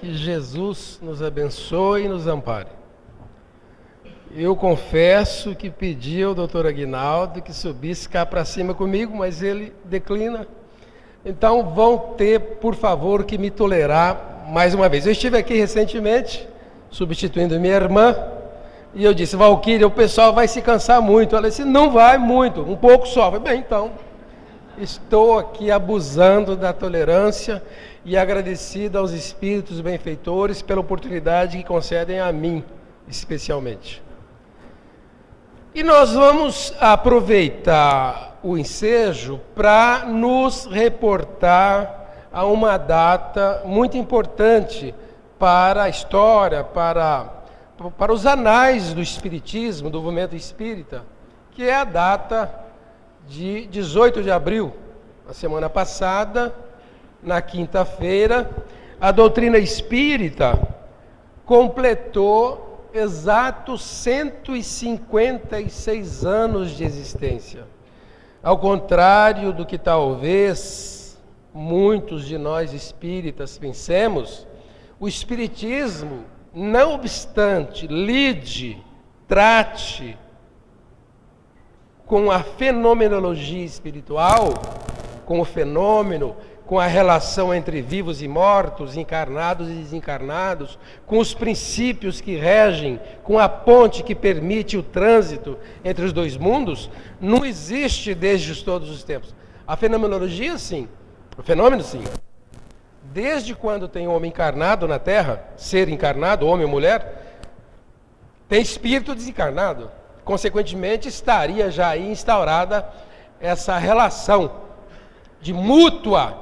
Que Jesus nos abençoe e nos ampare. Eu confesso que pedi ao doutor Aguinaldo que subisse cá para cima comigo, mas ele declina. Então vão ter, por favor, que me tolerar mais uma vez. Eu estive aqui recentemente, substituindo minha irmã, e eu disse: Valquíria, o pessoal vai se cansar muito. Ela disse: não vai muito, um pouco só. Eu falei: bem, então, estou aqui abusando da tolerância e agradecido aos espíritos benfeitores pela oportunidade que concedem a mim, especialmente. E nós vamos aproveitar o ensejo para nos reportar a uma data muito importante para a história, para os anais do Espiritismo, do movimento espírita, que é a data de 18 de abril. Na semana passada, na quinta-feira, a doutrina espírita completou exatos 156 anos de existência. Ao contrário do que talvez muitos de nós espíritas pensemos, o Espiritismo, não obstante lide, trate com a fenomenologia espiritual, com o fenômeno, com a relação entre vivos e mortos, encarnados e desencarnados, com os princípios que regem, com a ponte que permite o trânsito entre os dois mundos, não existe desde todos os tempos. A fenomenologia, sim. O fenômeno, sim. Desde quando tem homem encarnado na Terra, ser encarnado, homem ou mulher, tem espírito desencarnado. Consequentemente, estaria já aí instaurada essa relação de mútua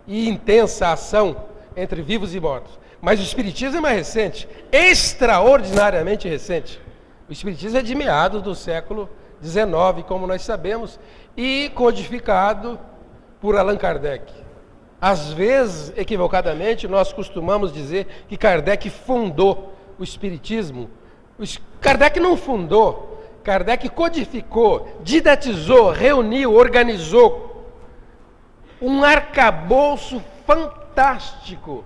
e intensa ação entre vivos e mortos. Mas o Espiritismo é mais recente, extraordinariamente recente. O Espiritismo é de meados do século XIX, como nós sabemos, e codificado por Allan Kardec. Às vezes, equivocadamente, nós costumamos dizer que Kardec fundou o Espiritismo. Kardec não fundou, Kardec codificou, didatizou, reuniu, organizou um arcabouço fantástico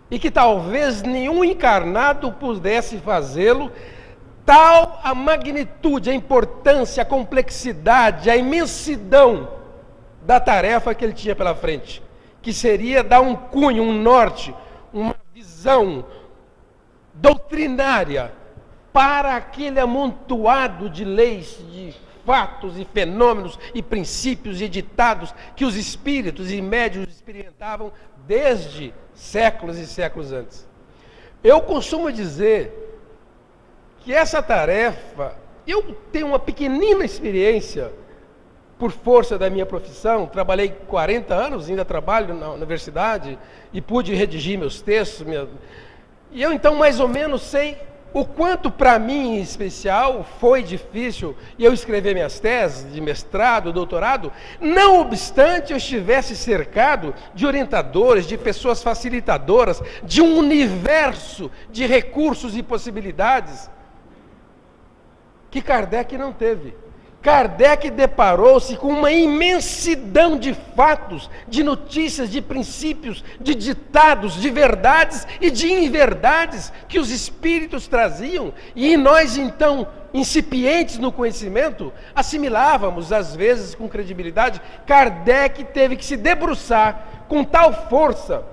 e que talvez nenhum encarnado pudesse fazê-lo, tal a magnitude, a importância, a complexidade, a imensidão da tarefa que ele tinha pela frente, que seria dar um cunho, um norte, uma visão doutrinária para aquele amontoado de leis, de fatos e fenômenos e princípios e ditados que os espíritos e médiuns experimentavam desde séculos e séculos antes. Eu costumo dizer que essa tarefa, eu tenho uma pequenina experiência por força da minha profissão, trabalhei 40 anos, ainda trabalho na universidade e pude redigir meus textos, e eu então mais ou menos sei o quanto para mim em especial foi difícil eu escrever minhas teses de mestrado, doutorado, não obstante eu estivesse cercado de orientadores, de pessoas facilitadoras, de um universo de recursos e possibilidades que Kardec não teve. Kardec deparou-se com uma imensidão de fatos, de notícias, de princípios, de ditados, de verdades e de inverdades que os espíritos traziam, e nós então, incipientes no conhecimento, assimilávamos às vezes com credibilidade. Kardec teve que se debruçar com tal força,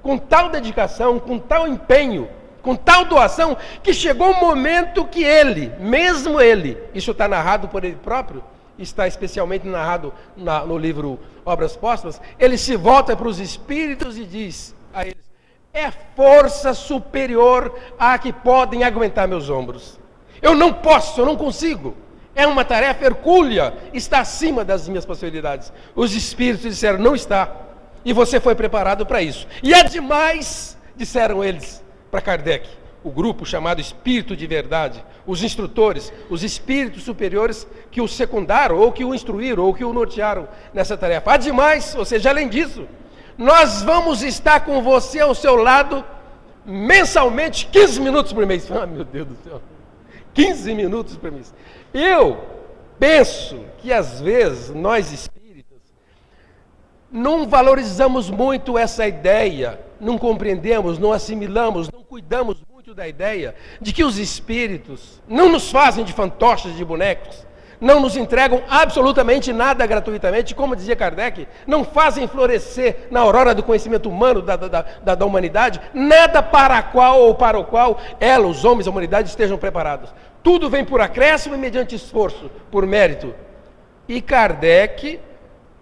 com tal dedicação, com tal empenho, com tal doação, que chegou um momento que ele, mesmo ele, isso está narrado por ele próprio, está especialmente narrado no livro Obras Póstumas, ele se volta para os espíritos e diz a eles: é força superior à que podem aguentar meus ombros. Eu não posso, eu não consigo. É uma tarefa hercúlea, está acima das minhas possibilidades. Os espíritos disseram: não está. E você foi preparado para isso. E é demais, disseram eles para Kardec, o grupo chamado Espírito de Verdade, os instrutores, os espíritos superiores que o secundaram, ou que o instruíram, ou que o nortearam nessa tarefa. Ademais, ou seja, além disso, nós vamos estar com você ao seu lado mensalmente, 15 minutos por mês. Ah, meu Deus do céu, 15 minutos por mês. Eu penso que às vezes nós espíritas não valorizamos muito essa ideia, não compreendemos, não assimilamos, não cuidamos muito da ideia de que os espíritos não nos fazem de fantoches, de bonecos, não nos entregam absolutamente nada gratuitamente, como dizia Kardec, não fazem florescer na aurora do conhecimento humano da humanidade, nada para o qual ela, os homens, a humanidade estejam preparados. Tudo vem por acréscimo e mediante esforço, por mérito. E Kardec,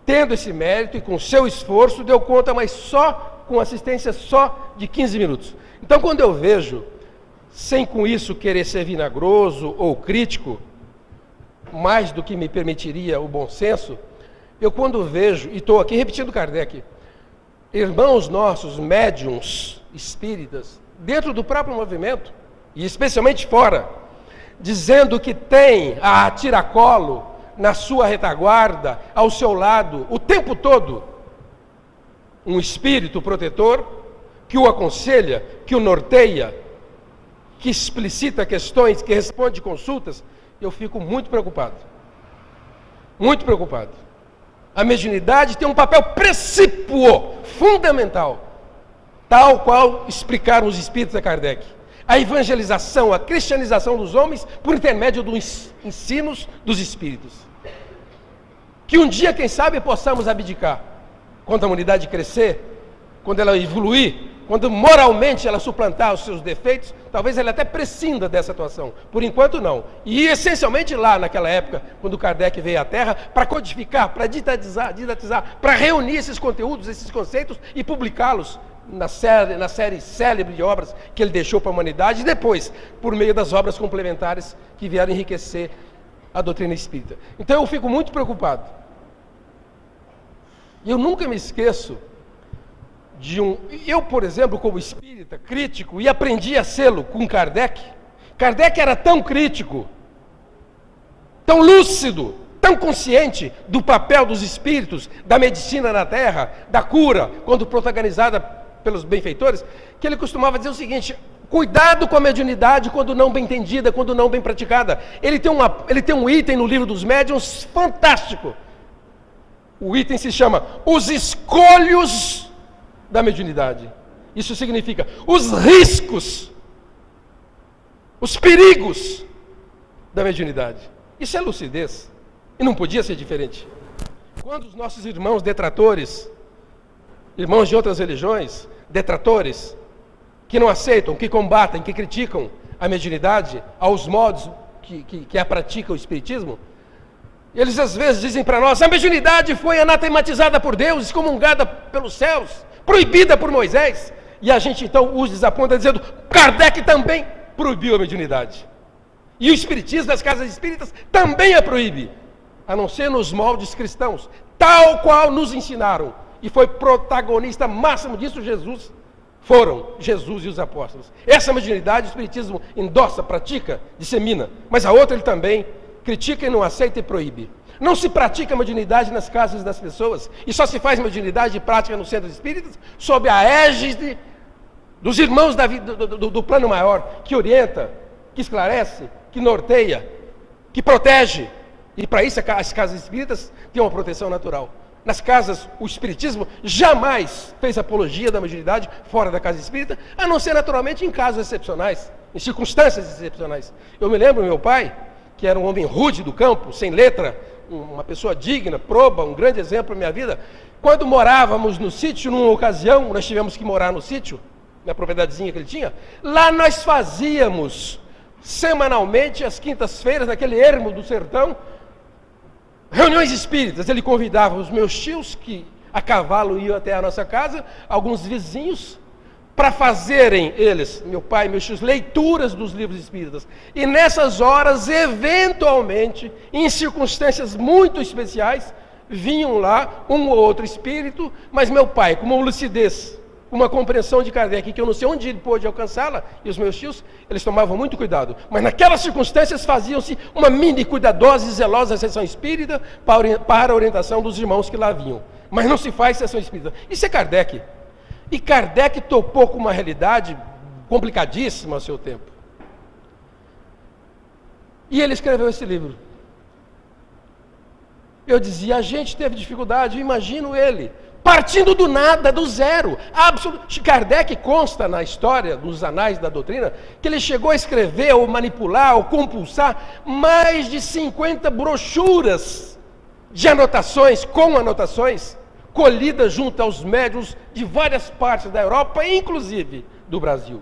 tendo esse mérito e com seu esforço, deu conta, mas só com assistência só de 15 minutos. Então, quando eu vejo, sem com isso querer ser vinagroso ou crítico, mais do que me permitiria o bom senso, eu quando vejo, e estou aqui repetindo Kardec, irmãos nossos, médiuns espíritas, dentro do próprio movimento, e especialmente fora, dizendo que tem a tiracolo na sua retaguarda, ao seu lado, o tempo todo, um espírito protetor que o aconselha, que o norteia, que explicita questões, que responde consultas, eu fico muito preocupado. Muito preocupado. A mediunidade tem um papel precípuo, fundamental, tal qual explicaram os espíritos de Kardec. A evangelização, a cristianização dos homens por intermédio dos ensinos dos espíritos. Que um dia, quem sabe, possamos abdicar. Quando a humanidade crescer, quando ela evoluir, quando moralmente ela suplantar os seus defeitos, talvez ela até prescinda dessa atuação. Por enquanto, não. E essencialmente lá naquela época, quando Kardec veio à Terra, para codificar, para didatizar, para reunir esses conteúdos, esses conceitos e publicá-los na série célebre de obras que ele deixou para a humanidade, e depois, por meio das obras complementares que vieram enriquecer a doutrina espírita. Então eu fico muito preocupado. E eu nunca me esqueço eu, por exemplo, como espírita, crítico, e aprendi a sê-lo com Kardec. Kardec era tão crítico, tão lúcido, tão consciente do papel dos espíritos, da medicina na Terra, da cura, quando protagonizada pelos benfeitores, que ele costumava dizer o seguinte: cuidado com a mediunidade quando não bem entendida, quando não bem praticada. Ele tem um item no livro dos médiuns fantástico. O item se chama Os Escolhos da Mediunidade. Isso significa os riscos, os perigos da mediunidade. Isso é lucidez. E não podia ser diferente. Quando os nossos irmãos detratores, irmãos de outras religiões, detratores, que não aceitam, que combatem, que criticam a mediunidade, aos modos que a pratica o espiritismo, eles às vezes dizem para nós: a mediunidade foi anatematizada por Deus, excomungada pelos céus, proibida por Moisés. E a gente então os desaponta dizendo: Kardec também proibiu a mediunidade. E o espiritismo das casas espíritas também a proíbe, a não ser nos moldes cristãos, tal qual nos ensinaram. E foi protagonista máximo disso Jesus. Foram Jesus e os apóstolos. Essa mediunidade o espiritismo endossa, pratica, dissemina. Mas a outra ele também critica e não aceita e proíbe. Não se pratica mediunidade nas casas das pessoas, e só se faz mediunidade e prática nos centros espíritas sob a égide dos irmãos da vida, do plano maior, que orienta, que esclarece, que norteia, que protege. E para isso as casas espíritas têm uma proteção natural. Nas casas, o espiritismo jamais fez apologia da mediunidade fora da casa espírita, a não ser naturalmente em casos excepcionais, em circunstâncias excepcionais. Eu me lembro, meu pai, que era um homem rude do campo, sem letra, uma pessoa digna, proba, um grande exemplo na minha vida. Quando morávamos no sítio, numa ocasião, nós tivemos que morar no sítio, na propriedadezinha que ele tinha, lá nós fazíamos, semanalmente, às quintas-feiras, naquele ermo do sertão, reuniões espíritas. Ele convidava os meus tios, que a cavalo iam até a nossa casa, alguns vizinhos, para fazerem eles, meu pai e meus tios, leituras dos livros espíritas. E nessas horas, eventualmente, em circunstâncias muito especiais, vinham lá um ou outro espírito, mas meu pai, com uma lucidez, uma compreensão de Kardec, que eu não sei onde ele pôde alcançá-la, e os meus tios, eles tomavam muito cuidado. Mas naquelas circunstâncias faziam-se uma mini cuidadosa e zelosa sessão espírita para a orientação dos irmãos que lá vinham. Mas não se faz sessão espírita. Isso é Kardec. E Kardec topou com uma realidade complicadíssima ao seu tempo. E ele escreveu esse livro. Eu dizia, a gente teve dificuldade, eu imagino ele, partindo do nada, do zero. Kardec consta na história, nos anais da doutrina, que ele chegou a escrever, ou manipular, ou compulsar mais de 50 brochuras de anotações, com anotações, colhidas junto aos médiuns de várias partes da Europa, inclusive do Brasil.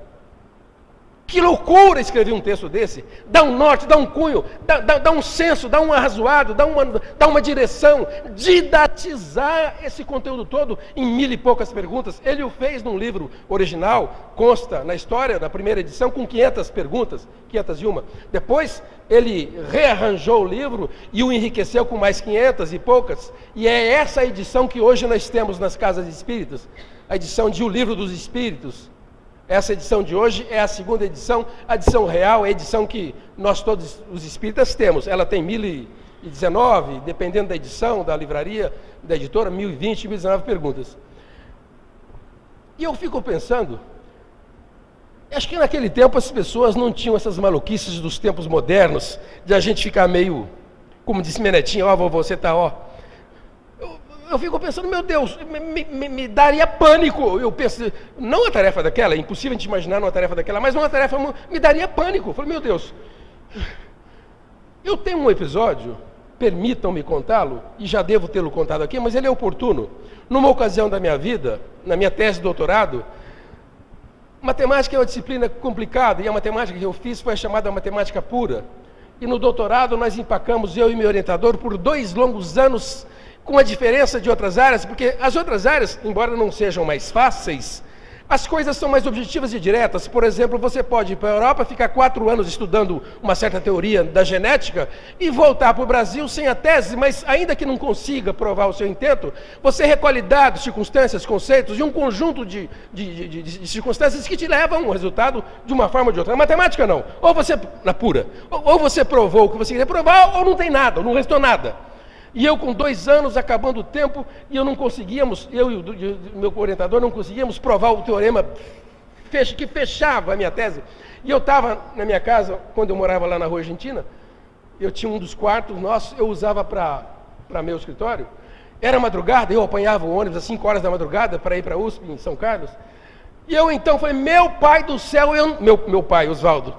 Que loucura escrever um texto desse. Dá um norte, dá um cunho, dá um senso, dá um arrazoado, dá uma direção. Didatizar esse conteúdo todo em 1000 e poucas perguntas. Ele o fez num livro original, consta na história da primeira edição, com 500 perguntas, 501. Depois ele rearranjou o livro e o enriqueceu com mais 500 e poucas. E é essa edição que hoje nós temos nas casas espíritas. A edição de O Livro dos Espíritos. Essa edição de hoje é a segunda edição, a edição real, é a edição que nós todos os espíritas temos. Ela tem 1019, dependendo da edição, da livraria, da editora, 1020, 1019 perguntas. E eu fico pensando, acho que naquele tempo as pessoas não tinham essas maluquices dos tempos modernos, de a gente ficar meio, como disse minha netinha, ó, vovô, você tá, ó. Eu fico pensando, meu Deus, me daria pânico. Eu penso, não a tarefa daquela, é impossível a gente imaginar uma tarefa daquela, mas uma tarefa me daria pânico. Eu falei, meu Deus, eu tenho um episódio, permitam-me contá-lo, e já devo tê-lo contado aqui, mas ele é oportuno. Numa ocasião da minha vida, na minha tese de doutorado, matemática é uma disciplina complicada, e a matemática que eu fiz foi a chamada matemática pura. E no doutorado nós empacamos, eu e meu orientador, por 2 longos anos, com a diferença de outras áreas, porque as outras áreas, embora não sejam mais fáceis, as coisas são mais objetivas e diretas. Por exemplo, você pode ir para a Europa, ficar 4 anos estudando uma certa teoria da genética e voltar para o Brasil sem a tese, mas ainda que não consiga provar o seu intento, você recolhe dados, circunstâncias, conceitos e um conjunto de circunstâncias que te levam a um resultado de uma forma ou de outra. Na matemática não, ou você, na pura, ou você provou o que você queria provar, ou não tem nada, ou não restou nada. E eu com 2 anos, acabando o tempo, e eu não conseguíamos, eu e o meu orientador não conseguíamos provar o teorema que fechava a minha tese. E eu estava na minha casa, quando eu morava lá na Rua Argentina, eu tinha um dos quartos nossos, eu usava para meu escritório. Era madrugada, eu apanhava o ônibus às 5 horas da madrugada para ir para a USP, em São Carlos. E eu então falei, meu pai do céu, meu pai, Oswaldo,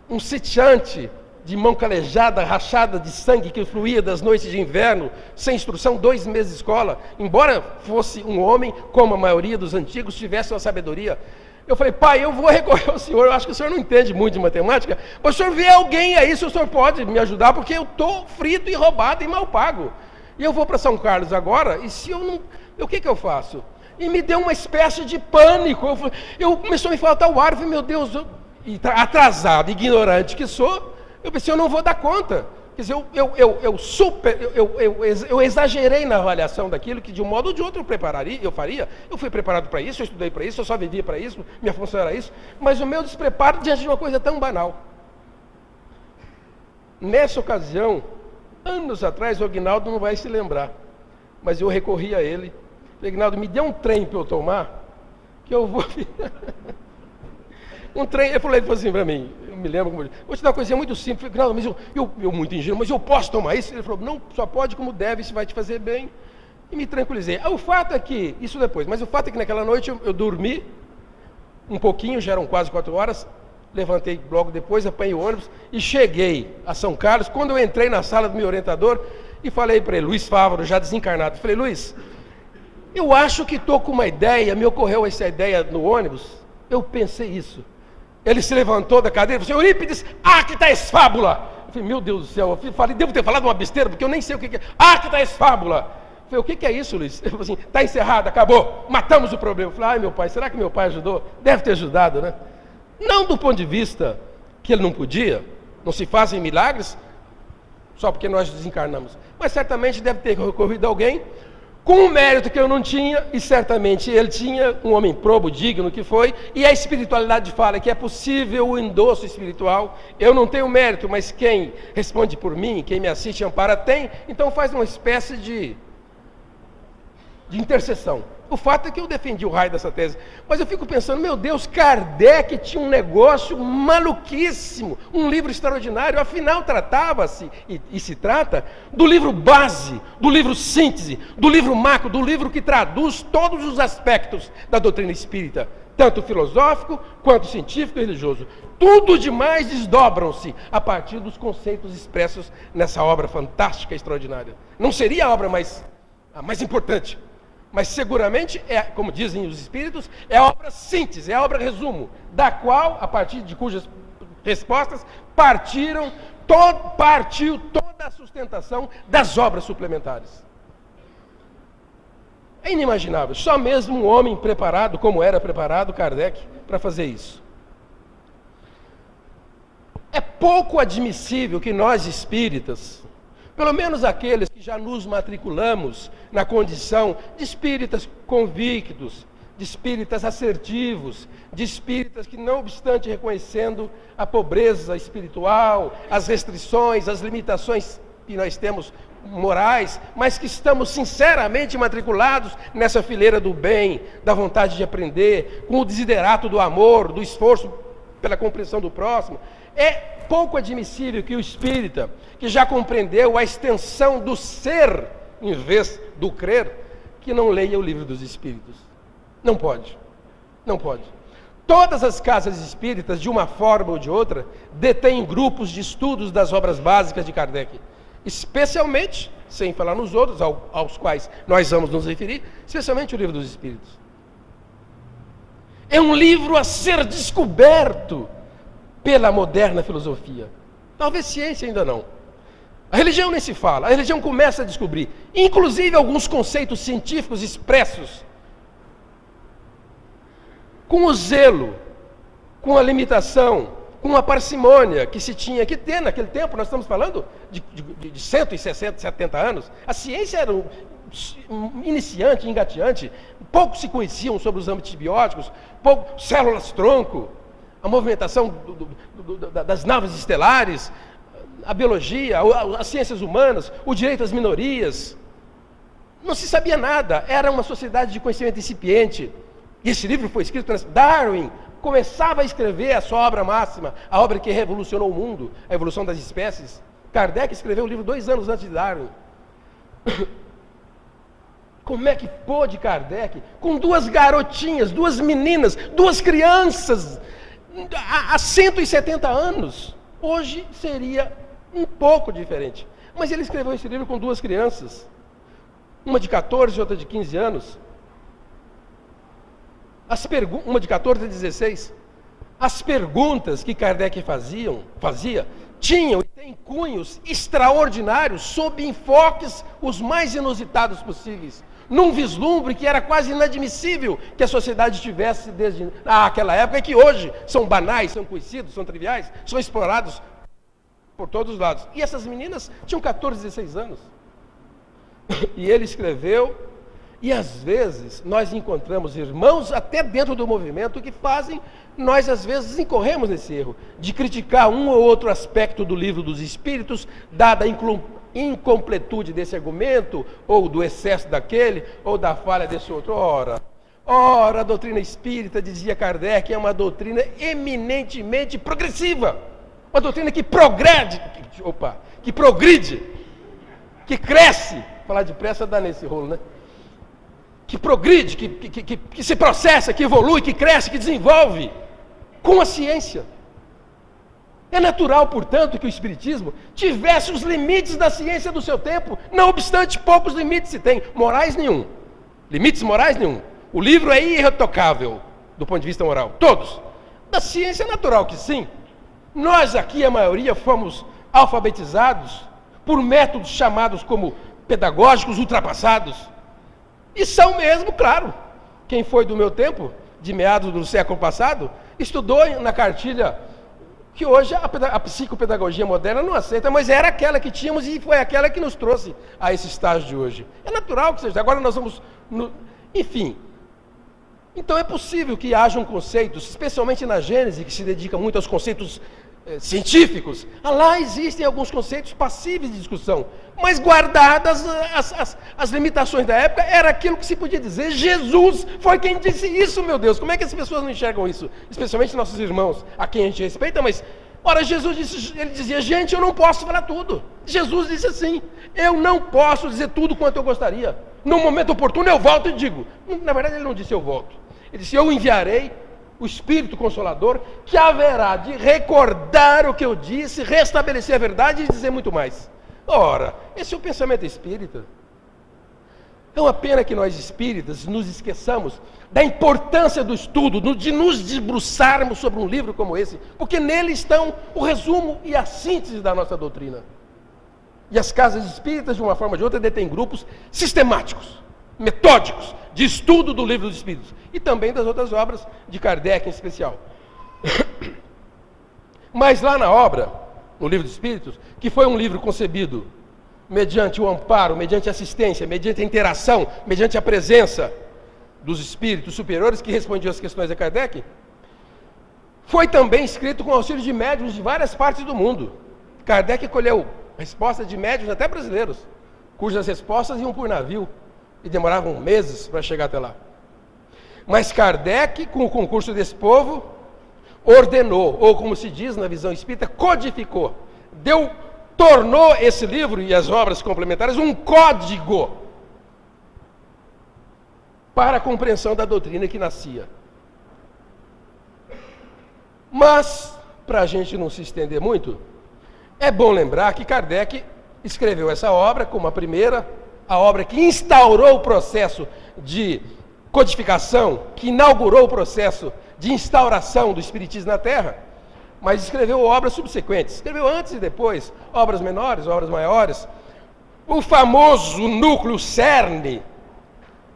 um sitiante, de mão calejada, rachada de sangue que fluía das noites de inverno, sem instrução, 2 meses de escola, embora fosse um homem, como a maioria dos antigos, tivesse uma sabedoria. Eu falei, pai, eu vou recorrer ao senhor, eu acho que o senhor não entende muito de matemática, mas o senhor vê alguém aí, se o senhor pode me ajudar, porque eu estou frito e roubado e mal pago. E eu vou para São Carlos agora, e se eu não... O que eu faço? E me deu uma espécie de pânico, eu começou a me faltar o ar, eu falei, meu Deus, atrasado, ignorante que sou, eu pensei, eu não vou dar conta. Quer dizer, eu exagerei na avaliação daquilo que de um modo ou de outro eu faria. Eu fui preparado para isso, eu estudei para isso, eu só vivia para isso, minha função era isso. Mas o meu despreparo diante de uma coisa tão banal. Nessa ocasião, anos atrás, o Aguinaldo não vai se lembrar, mas eu recorri a ele. Falei, Aguinaldo, me dê um trem para eu tomar, que eu vou... Um trem, ele falou assim para mim, eu me lembro, vou te dar uma coisinha muito simples. Falei, mas eu muito ingênuo, mas eu posso tomar isso? Ele falou, não, só pode como deve, isso vai te fazer bem. E me tranquilizei. O fato é que, isso depois, mas o fato é que naquela noite eu dormi um pouquinho, já eram quase 4 horas, levantei logo depois, apanhei o ônibus e cheguei a São Carlos. Quando eu entrei na sala do meu orientador e falei para ele, Luiz Fávaro, já desencarnado, falei, Luiz, eu acho que estou com uma ideia, me ocorreu essa ideia no ônibus, eu pensei isso. Ele se levantou da cadeira e falou assim, Eurípides, acta est fábula. Eu falei, meu Deus do céu, eu falei, devo ter falado uma besteira, porque eu nem sei o que é. Acta est fábula. Eu falei, o que é isso, Luiz? Ele falou assim, está encerrado, acabou, matamos o problema. Eu falei, ai meu pai, será que meu pai ajudou? Deve ter ajudado, né? Não do ponto de vista que ele não podia, não se fazem milagres, só porque nós desencarnamos. Mas certamente deve ter recorrido a alguém com um mérito que eu não tinha, e certamente ele tinha, um homem probo, digno que foi, e a espiritualidade fala que é possível o endosso espiritual. Eu não tenho mérito, mas quem responde por mim, quem me assiste e ampara tem, então faz uma espécie de de intercessão. O fato é que eu defendi o raio dessa tese. Mas eu fico pensando, meu Deus, Kardec tinha um negócio maluquíssimo, um livro extraordinário. Afinal, tratava-se, e se trata, do livro base, do livro síntese, do livro macro, do livro que traduz todos os aspectos da doutrina espírita, tanto filosófico, quanto científico e religioso. Tudo demais desdobram-se a partir dos conceitos expressos nessa obra fantástica e extraordinária. Não seria a obra a mais importante, mas seguramente, como dizem os espíritos, é a obra síntese, é a obra resumo, da qual, a partir de cujas respostas, partiu toda a sustentação das obras suplementares. É inimaginável, só mesmo um homem preparado, como era preparado Kardec, para fazer isso. É pouco admissível que nós espíritas, pelo menos aqueles que já nos matriculamos na condição de espíritas convictos, de espíritas assertivos, de espíritas que, não obstante reconhecendo a pobreza espiritual, as restrições, as limitações que nós temos morais, mas que estamos sinceramente matriculados nessa fileira do bem, da vontade de aprender, com o desiderato do amor, do esforço pela compreensão do próximo. É pouco admissível que o espírita, que já compreendeu a extensão do ser, em vez do crer, que não leia o livro dos espíritos. Não pode. Não pode. Todas as casas espíritas, de uma forma ou de outra, detêm grupos de estudos das obras básicas de Kardec. Especialmente, sem falar nos outros, aos quais nós vamos nos referir, especialmente o livro dos espíritos. É um livro a ser descoberto pela moderna filosofia. Talvez ciência ainda não. A religião nem se fala, a religião começa a descobrir, inclusive alguns conceitos científicos expressos, com o zelo, com a limitação, com a parcimônia que se tinha que ter naquele tempo. Nós estamos falando de 160, 70 anos. A ciência era iniciante, engateante, pouco se conheciam sobre os antibióticos, pouco células-tronco, a movimentação das naves estelares, a biologia, as ciências humanas, o direito às minorias. Não se sabia nada, era uma sociedade de conhecimento incipiente. E esse livro foi escrito por Darwin, começava a escrever a sua obra máxima, a obra que revolucionou o mundo, a evolução das espécies. Kardec escreveu o livro 2 anos antes de Darwin. Como é que pôde Kardec, com 2 garotinhas, 2 meninas, 2 crianças, há 170 anos, hoje seria um pouco diferente. Mas ele escreveu esse livro com 2 crianças, uma de 14 e outra de 15 anos. Uma de 14 e 16. As perguntas que Kardec fazia tinham e têm cunhos extraordinários, sob enfoques os mais inusitados possíveis, num vislumbre que era quase inadmissível que a sociedade tivesse desde aquela época, e que hoje são banais, são conhecidos, são triviais, são explorados por todos os lados. E essas meninas tinham 14, 16 anos. E ele escreveu, e às vezes nós encontramos irmãos até dentro do movimento que fazem, nós às vezes incorremos nesse erro, de criticar um ou outro aspecto do livro dos Espíritos, dada a incompletude desse argumento, ou do excesso daquele, ou da falha desse outro. Ora, a doutrina espírita, dizia Kardec, é uma doutrina eminentemente progressiva, uma doutrina que progride, que cresce. Falar depressa dá nesse rolo, né? Que progride, que se processa, que evolui, que cresce, que desenvolve com a ciência. É natural, portanto, que o Espiritismo tivesse os limites da ciência do seu tempo, não obstante poucos limites se tem, morais nenhum, limites morais nenhum. O livro é irretocável do ponto de vista moral, todos. Da ciência é natural que sim. Nós aqui, a maioria, fomos alfabetizados por métodos chamados como pedagógicos ultrapassados. E são mesmo, claro. Quem foi do meu tempo, de meados do século passado, estudou na cartilha que hoje a psicopedagogia moderna não aceita, mas era aquela que tínhamos e foi aquela que nos trouxe a esse estágio de hoje. É natural que seja. Agora nós vamos... Enfim. Então é possível que hajam conceitos, especialmente na Gênese, que se dedica muito aos conceitos científicos. Lá existem alguns conceitos passíveis de discussão, mas guardadas as limitações da época, era aquilo que se podia dizer. Jesus foi quem disse isso, meu Deus. Como é que as pessoas não enxergam isso? Especialmente nossos irmãos, a quem a gente respeita, mas... Ora, Jesus disse, ele dizia, gente, eu não posso falar tudo. Jesus disse assim, eu não posso dizer tudo quanto eu gostaria. No momento oportuno eu volto e digo. Na verdade ele não disse eu volto. Ele disse, eu enviarei o Espírito Consolador, que haverá de recordar o que eu disse, restabelecer a verdade e dizer muito mais. Ora, esse é o pensamento espírita. É uma pena que nós espíritas nos esqueçamos da importância do estudo, de nos debruçarmos sobre um livro como esse, porque nele estão o resumo e a síntese da nossa doutrina. E as casas espíritas, de uma forma ou de outra, detêm grupos sistemáticos, metódicos, de estudo do livro dos Espíritos, e também das outras obras de Kardec em especial. Mas lá na obra, no livro dos Espíritos, que foi um livro concebido mediante o amparo, mediante a assistência, mediante a interação, mediante a presença dos espíritos superiores que respondiam às questões de Kardec, foi também escrito com auxílio de médiuns de várias partes do mundo. Kardec colheu respostas de médiuns até brasileiros, cujas respostas iam por navio e demoravam meses para chegar até lá. Mas Kardec, com o concurso desse povo, ordenou, ou como se diz na visão espírita, codificou, tornou esse livro e as obras complementares um código para a compreensão da doutrina que nascia. Mas, para a gente não se estender muito, é bom lembrar que Kardec escreveu essa obra como a primeira, a obra que instaurou o processo de codificação, que inaugurou o processo de instauração do Espiritismo na Terra, mas escreveu obras subsequentes. Escreveu antes e depois, obras menores, obras maiores. O famoso núcleo cerne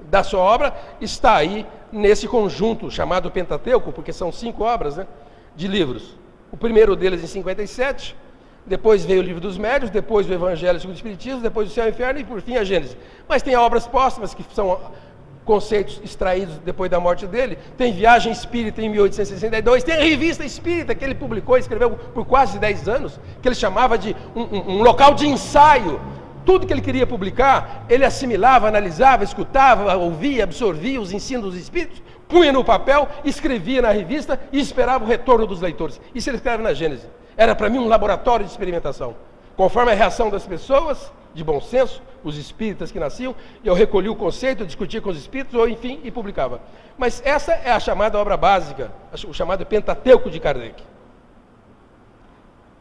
da sua obra está aí nesse conjunto chamado Pentateuco, porque são 5 obras, né, de livros. O primeiro deles em 57, depois veio o Livro dos Médiuns, depois o Evangelho segundo o Espiritismo, depois o Céu e o Inferno e por fim a Gênese. Mas tem obras póstumas que são conceitos extraídos depois da morte dele. Tem Viagem Espírita em 1862, tem a Revista Espírita que ele publicou e escreveu por quase 10 anos, que ele chamava de um local de ensaio. Tudo que ele queria publicar, ele assimilava, analisava, escutava, ouvia, absorvia os ensinos dos espíritos, punha no papel, escrevia na revista e esperava o retorno dos leitores. Isso ele escreve na Gênese. Era para mim um laboratório de experimentação. Conforme a reação das pessoas, de bom senso, os espíritas que nasciam, eu recolhi o conceito, discutia com os espíritos, ou enfim, e publicava. Mas essa é a chamada obra básica, o chamado Pentateuco de Kardec.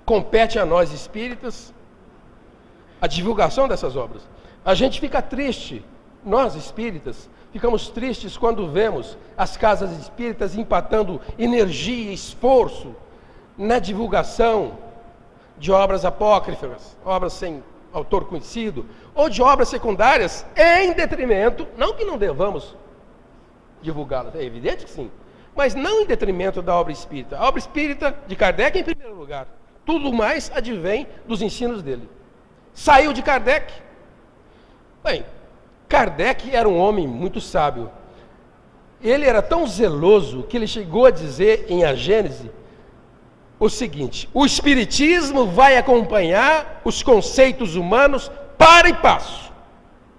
Compete a nós espíritas a divulgação dessas obras. A gente fica triste, nós espíritas, ficamos tristes quando vemos as casas espíritas empatando energia e esforço na divulgação de obras apócrifas, obras sem autor conhecido, ou de obras secundárias, em detrimento, não que não devamos divulgá-las, é evidente que sim, mas não em detrimento da obra espírita. A obra espírita de Kardec em primeiro lugar. Tudo mais advém dos ensinos dele. Saiu de Kardec. Bem, Kardec era um homem muito sábio. Ele era tão zeloso que ele chegou a dizer em A Gênese o seguinte: o Espiritismo vai acompanhar os conceitos humanos para e passo,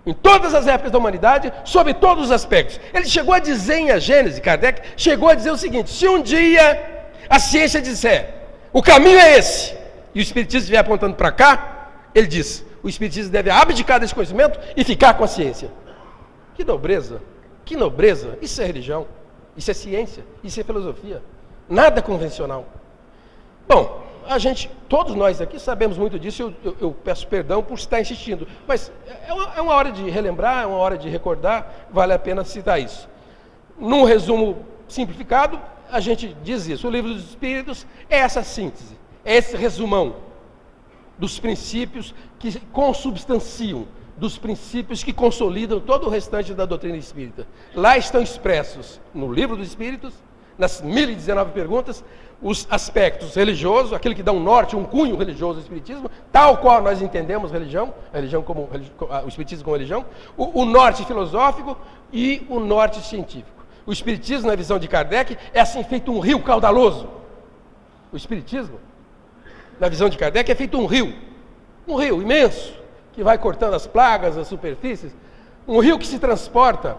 em todas as épocas da humanidade, sob todos os aspectos. Ele chegou a dizer em A Gênese, Kardec chegou a dizer o seguinte: se um dia a ciência disser, o caminho é esse, e o Espiritismo estiver apontando para cá, ele diz, o Espiritismo deve abdicar desse conhecimento e ficar com a ciência. Que nobreza, que nobreza. Isso é religião, isso é ciência, isso é filosofia, nada convencional. Bom, todos nós aqui sabemos muito disso, eu peço perdão por estar insistindo, mas é uma hora de relembrar, é uma hora de recordar, vale a pena citar isso. Num resumo simplificado, a gente diz isso: o Livro dos Espíritos é essa síntese, é esse resumão dos princípios que consubstanciam, dos princípios que consolidam todo o restante da doutrina espírita. Lá estão expressos, no Livro dos Espíritos, nas 1019 perguntas, os aspectos religiosos, aquele que dá um norte, um cunho religioso ao Espiritismo, tal qual nós entendemos religião, o Espiritismo como religião, o norte filosófico e o norte científico. O Espiritismo, na visão de Kardec, é assim feito um rio caudaloso. O Espiritismo na visão de Kardec, é feito um rio imenso, que vai cortando as plagas, as superfícies, um rio que se transporta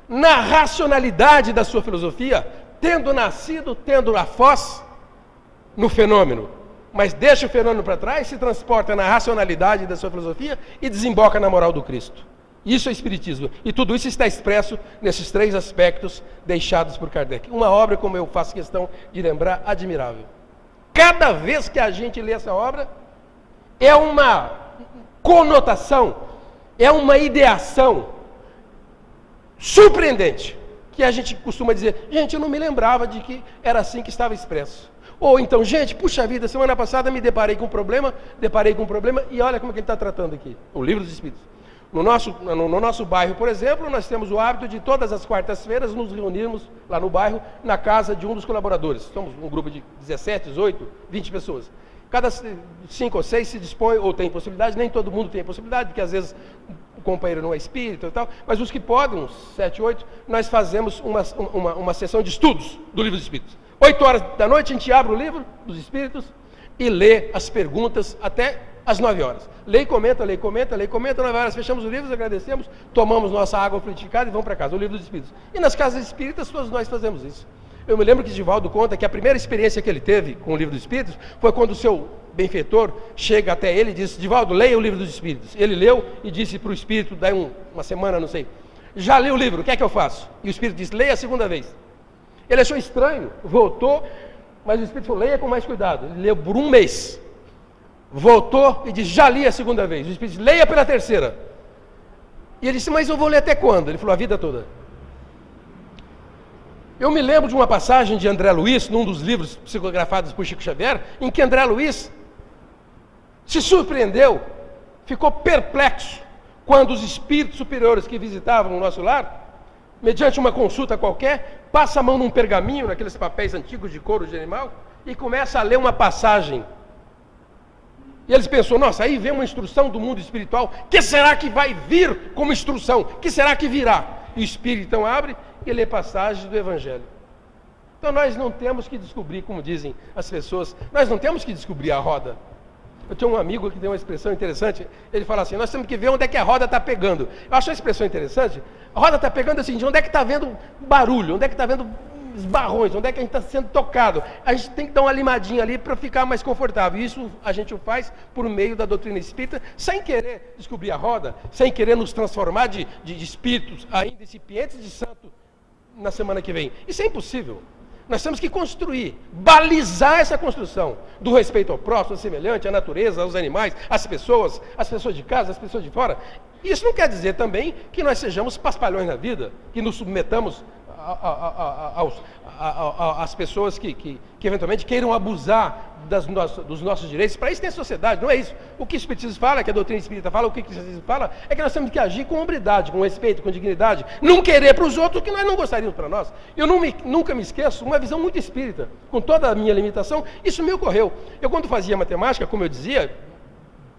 na racionalidade da sua filosofia, tendo nascido, tendo a foz no fenômeno, mas deixa o fenômeno para trás, se transporta na racionalidade da sua filosofia e desemboca na moral do Cristo. Isso é Espiritismo. E tudo isso está expresso nesses 3 aspectos deixados por Kardec. Uma obra, como eu faço questão de lembrar, admirável. Cada vez que a gente lê essa obra, é uma conotação, é uma ideação surpreendente, que a gente costuma dizer, gente, eu não me lembrava de que era assim que estava expresso. Ou então, gente, puxa vida, semana passada me deparei com um problema, e olha como é que ele está tratando aqui, o Livro dos Espíritos. No nosso bairro, por exemplo, nós temos o hábito de todas as quartas-feiras nos reunirmos lá no bairro, na casa de um dos colaboradores. Somos um grupo de 17, 18, 20 pessoas. Cada 5 ou 6 se dispõe, ou tem possibilidade, nem todo mundo tem a possibilidade, porque às vezes o companheiro não é espírita e tal, mas os que podem, uns 7, 8, nós fazemos uma sessão de estudos do Livro dos Espíritos. 8 horas da noite a gente abre o Livro dos Espíritos e lê as perguntas até às 9 horas. Lê e comenta, 9 horas fechamos o livro, agradecemos, tomamos nossa água frutificada e vamos para casa, o Livro dos Espíritos. E nas casas espíritas todos nós fazemos isso. Eu me lembro que Divaldo conta que a primeira experiência que ele teve com o Livro dos Espíritos foi quando o seu benfeitor chega até ele e diz, Divaldo, leia o Livro dos Espíritos. Ele leu e disse para o Espírito, daí uma semana, não sei, já li o livro, o que é que eu faço? E o Espírito disse, leia a segunda vez. Ele achou estranho, voltou, mas o Espírito falou, leia com mais cuidado. Ele leu por um mês. Voltou e disse, já li a segunda vez. O Espírito disse, leia pela terceira. E ele disse, mas eu vou ler até quando? Ele falou, a vida toda. Eu me lembro de uma passagem de André Luiz, num dos livros psicografados por Chico Xavier, em que André Luiz se surpreendeu, ficou perplexo, quando os espíritos superiores que visitavam o nosso lar, mediante uma consulta qualquer, passa a mão num pergaminho, naqueles papéis antigos de couro de animal, e começa a ler uma passagem. E eles pensam, nossa, aí vem uma instrução do mundo espiritual, que será que vai vir como instrução? Que será que virá? E o Espírito então abre e lê passagens do Evangelho. Então nós não temos que descobrir, como dizem as pessoas, nós não temos que descobrir a roda. Eu tinha um amigo que tem uma expressão interessante, ele fala assim, nós temos que ver onde é que a roda está pegando. Eu acho a expressão interessante, a roda está pegando assim, de onde é que está vendo barulho, onde é que está vendo esbarrões, onde é que a gente está sendo tocado. A gente tem que dar uma limadinha ali para ficar mais confortável. Isso a gente o faz por meio da doutrina espírita, sem querer descobrir a roda, sem querer nos transformar de espíritos ainda incipientes de santo na semana que vem. Isso é impossível. Nós temos que construir, balizar essa construção do respeito ao próximo, ao semelhante, à natureza, aos animais, às pessoas de casa, às pessoas de fora. Isso não quer dizer também que nós sejamos paspalhões na vida, que nos submetamos às pessoas que eventualmente queiram abusar dos nossos direitos. Para isso tem a sociedade, não é isso. O que o Espiritismo fala, que a doutrina espírita fala, o que o Espiritismo fala, é que nós temos que agir com hombridade, com respeito, com dignidade, não querer para os outros o que nós não gostaríamos para nós. Eu nunca me esqueço, uma visão muito espírita, com toda a minha limitação, isso me ocorreu. Eu quando fazia matemática, como eu dizia,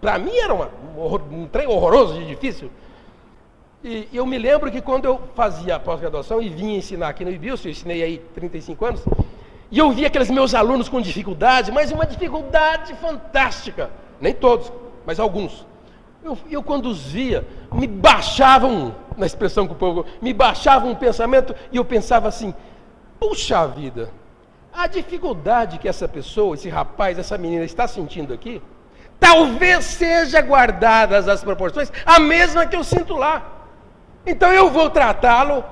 para mim era um trem horroroso de difícil. E eu me lembro que quando eu fazia a pós-graduação e vinha ensinar aqui no IBILS, eu ensinei aí 35 anos, e eu via aqueles meus alunos com dificuldade, mas uma dificuldade fantástica. Nem todos, mas alguns. Eu quando os via, me baixavam, na expressão que o povo, me baixava um pensamento, e eu pensava assim, puxa vida, a dificuldade que essa pessoa, esse rapaz, essa menina está sentindo aqui, talvez seja guardadas as proporções, a mesma que eu sinto lá. Então eu vou tratá-lo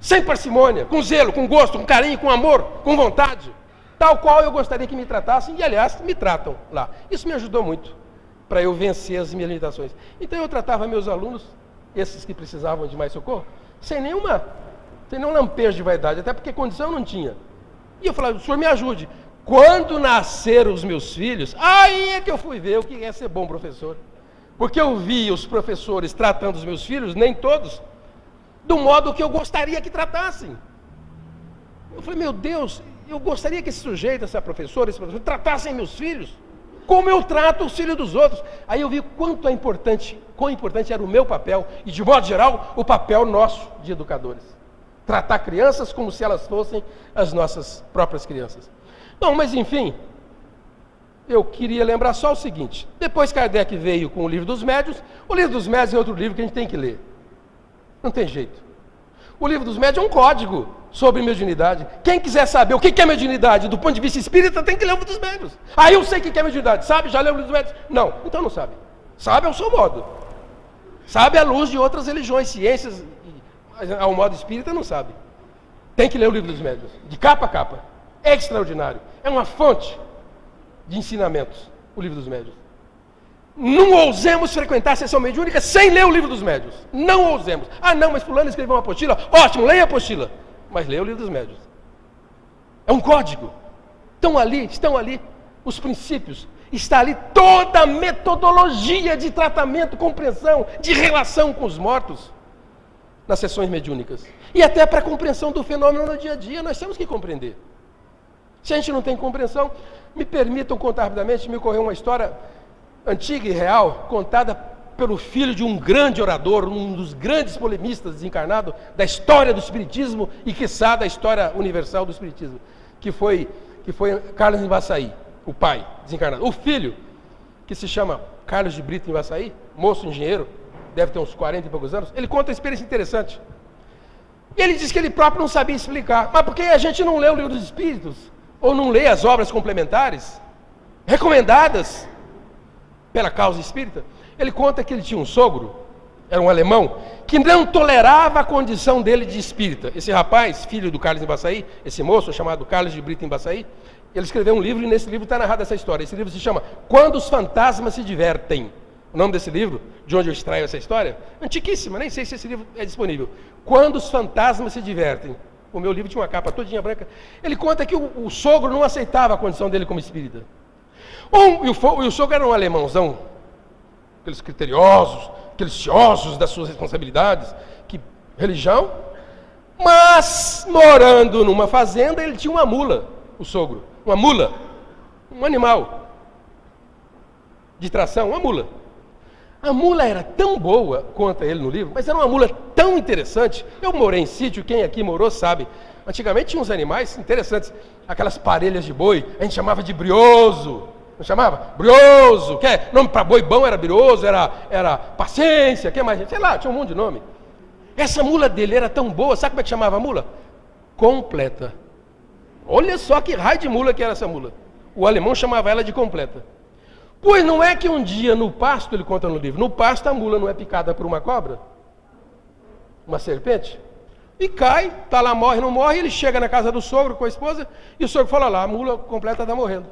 sem parcimônia, com zelo, com gosto, com carinho, com amor, com vontade, tal qual eu gostaria que me tratassem, e aliás, me tratam lá. Isso me ajudou muito para eu vencer as minhas limitações. Então eu tratava meus alunos, esses que precisavam de mais socorro, sem nenhum lampejo de vaidade, até porque condição eu não tinha. E eu falava, o senhor me ajude. Quando nasceram os meus filhos, aí é que eu fui ver o que é ser bom professor. Porque eu vi os professores tratando os meus filhos, nem todos, do modo que eu gostaria que tratassem. Eu falei, meu Deus, eu gostaria que esse sujeito, essa professora, esse professor, tratassem meus filhos, como eu trato os filhos dos outros. Aí eu vi quão importante era o meu papel, e de modo geral, o papel nosso de educadores. Tratar crianças como se elas fossem as nossas próprias crianças. Bom, mas enfim, eu queria lembrar só o seguinte: depois Kardec veio com o Livro dos Médiuns. O Livro dos Médiuns é outro livro que a gente tem que ler. Não tem jeito. O Livro dos Médiuns é um código sobre mediunidade. Quem quiser saber o que é mediunidade do ponto de vista espírita, tem que ler o Livro dos Médiuns. Aí eu sei o que é mediunidade. Sabe? Já leu o Livro dos Médiuns? Não. Então não sabe. Sabe ao seu modo. Sabe à luz de outras religiões, ciências, mas ao modo espírita não sabe. Tem que ler o Livro dos Médiuns, de capa a capa. É extraordinário. É uma fonte de ensinamentos, o Livro dos Médiuns. Não ousemos frequentar a sessão mediúnica sem ler o Livro dos Médiuns. Não ousemos. Ah, não, mas fulano escreveu uma apostila. Ótimo, leia a apostila. Mas leia o Livro dos Médiuns. É um código. Estão ali os princípios. Está ali toda a metodologia de tratamento, compreensão, de relação com os mortos nas sessões mediúnicas. E até para a compreensão do fenômeno no dia a dia, nós temos que compreender. Se a gente não tem compreensão, me permitam contar rapidamente, me ocorreu uma história antiga e real, contada pelo filho de um grande orador, um dos grandes polemistas desencarnados da história do Espiritismo e, quiçá, da história universal do Espiritismo, que foi Carlos Ivassaí, o pai desencarnado. O filho, que se chama Carlos de Brito Ivassaí, moço engenheiro, deve ter uns 40 e poucos anos, ele conta uma experiência interessante. E ele diz que ele próprio não sabia explicar. Mas por que a gente não lê o Livro dos Espíritos? Ou não lê as obras complementares, recomendadas pela causa espírita? Ele conta que ele tinha um sogro, era um alemão, que não tolerava a condição dele de espírita. Esse rapaz, filho do Carlos Ivassaí, esse moço chamado Carlos de Brito Ivassaí, ele escreveu um livro e nesse livro está narrada essa história. Esse livro se chama Quando os Fantasmas se Divertem. O nome desse livro, de onde eu extraio essa história, antiquíssima, nem sei se esse livro é disponível. Quando os Fantasmas se Divertem. O meu livro tinha uma capa todinha branca. Ele conta que o sogro não aceitava a condição dele como espírita. E o sogro era um alemãozão, aqueles criteriosos, aqueles ciosos das suas responsabilidades, que religião. Mas, morando numa fazenda, ele tinha uma mula, o sogro. Uma mula, um animal de tração, uma mula. A mula era tão boa, conta ele no livro, mas era uma mula tão interessante. Eu morei em sítio, quem aqui morou sabe. Antigamente tinha uns animais interessantes, aquelas parelhas de boi, a gente chamava de brioso. Não chamava? Brioso, que é, nome para boi bom era brioso, era paciência, que mais? Sei lá, tinha um monte de nome. Essa mula dele era tão boa, sabe como é que chamava a mula? Completa. Olha só que raio de mula que era essa mula. O alemão chamava ela de completa. Pois não é que um dia no pasto, ele conta no livro, no pasto a mula não é picada por uma cobra? Uma serpente? E cai, tá lá, morre, não morre, ele chega na casa do sogro com a esposa, e o sogro fala lá, a mula completa está morrendo.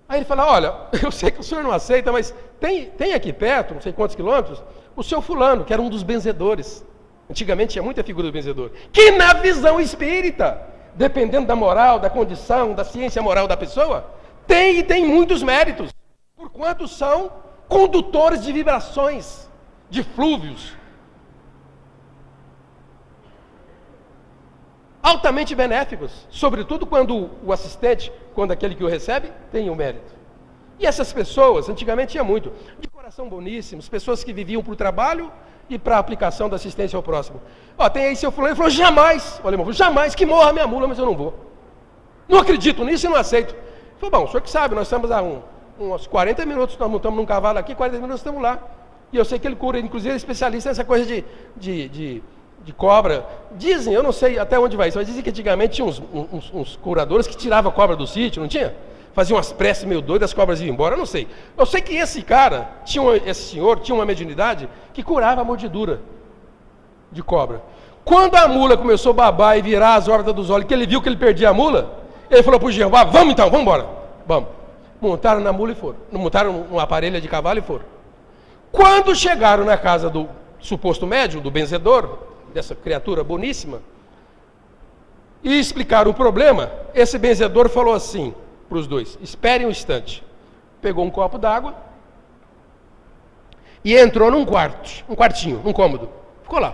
Aí ele fala, olha, eu sei que o senhor não aceita, mas tem aqui perto, não sei quantos quilômetros, o seu fulano, que era um dos benzedores. Antigamente tinha muita figura do benzedor. Que na visão espírita, dependendo da moral, da condição, da ciência moral da pessoa, tem muitos méritos, porquanto são condutores de vibrações, de flúvios, altamente benéficos, sobretudo quando o assistente, quando aquele que o recebe, tem o mérito. E essas pessoas, antigamente tinha muito, de coração boníssimos, pessoas que viviam para o trabalho e para a aplicação da assistência ao próximo. Ó, tem aí seu fulano, ele falou, jamais, olha, irmão, jamais que morra minha mula, mas eu não vou. Não acredito nisso e não aceito. Ele falou, bom, o senhor que sabe, nós estamos há uns 40 minutos, nós montamos num cavalo aqui, 40 minutos estamos lá. E eu sei que ele cura, inclusive ele é especialista nessa coisa de cobra. Dizem, eu não sei até onde vai isso, mas dizem que antigamente tinha uns curadores que tiravam a cobra do sítio, não tinha? Faziam umas preces meio doidas, as cobras iam embora, eu não sei. Eu sei que esse cara, esse senhor, tinha uma mediunidade que curava a mordidura de cobra. Quando a mula começou a babar e virar as órbitas dos olhos, que ele viu que ele perdia a mula, ele falou para o Jeová, vamos então, vamos embora. Vamos. Montaram na mula e foram. Montaram uma parelha de cavalo e foram. Quando chegaram na casa do suposto médium, do benzedor, dessa criatura boníssima, e explicaram o problema, esse benzedor falou assim para os dois, esperem um instante. Pegou um copo d'água e entrou num quartinho, num cômodo. Ficou lá.